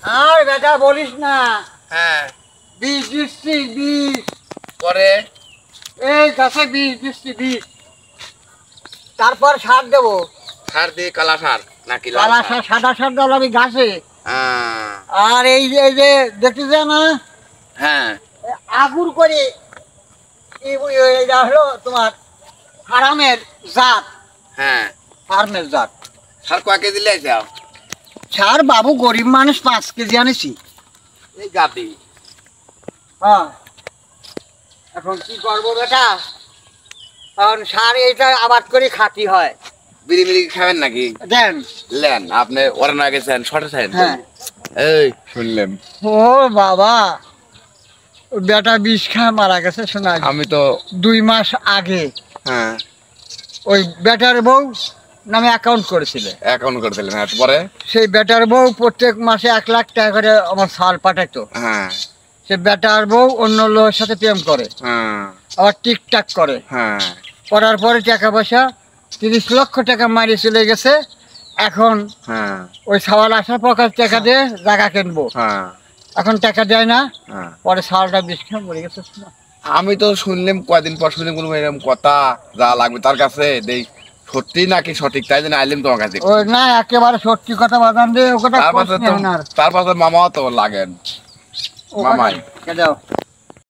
আর বেটা বলিস না, হ্যাঁ বিষ দিচ্ছি বিষ। পরে এই গাছে বিষ দিচ্ছি বিষ, তারপর সার দেবো। সার দিয়ে কালা সার নাকি লাল কালা সার? সার সাদা সার দেবো আমি গাছে। হ্যাঁ আর এই যে দেখতে যায় না হ্যাঁ আগুর করে, এইটা হলো তোমার ফার্মের জাত, হ্যাঁ ফার্মের জাত। সার কয় কেজি লাইছাও? সার বাবু গরিব মানুষ 5 কেজি আনেছি। এই গাদি হ্যাঁ, এখন কি করবো বেটা, কারণ সার এইটা আবাদ করে খাতি হয়। বিড়ি মিড়ি খাবেন নাকি? দেন। লেন আপনি ওরা না গেছেন শর্টে খাইন। হ্যাঁ। এই শুনলেন ও বাবা, ও বেটা বিষ খায় মারা গেছে শোনা। আমি তো 2 মাস আগে হ্যাঁ ওই বেটার বউ নামে অ্যাকাউন্ট করেছিল। অ্যাকাউন্ট করে দিলেন পরে? সেই বেটার বউ প্রত্যেক মাসে 1 লাখ টাকা করে আমার সাল পাঠাইতো। হ্যাঁ সে বেটার বউ অন্য লোকের সাথে প্রেম করে, হ্যাঁ আবার টিকটাক করে। হ্যাঁ করার পরে টাকা পয়সা 30 লক্ষ টাকা মারি চলে গেছে। এখন হ্যাঁ ওই সাওয়াল আসার প্রকার টাকা দিয়ে জায়গা কিনবো, হ্যাঁ এখন টাকা দেয় না। হ্যাঁ পরে সালটা বিষ খেয়ে মরে গেছে। আমি তো শুনলাম কয়দিন পর শুনলাম কোনো এরকম কথা যা লাগবে তার কাছে দেই সত্যি নাকি সঠিক, তাই জন্য আইলাম তোমার কাছে। ওই না একেবারে সত্যি কথা বাদাম দিয়ে ও কথা তারপরে কোস নেই ওনার। তারপরে মামাও তো লাগেন। ও কথা মামাই কে দাও।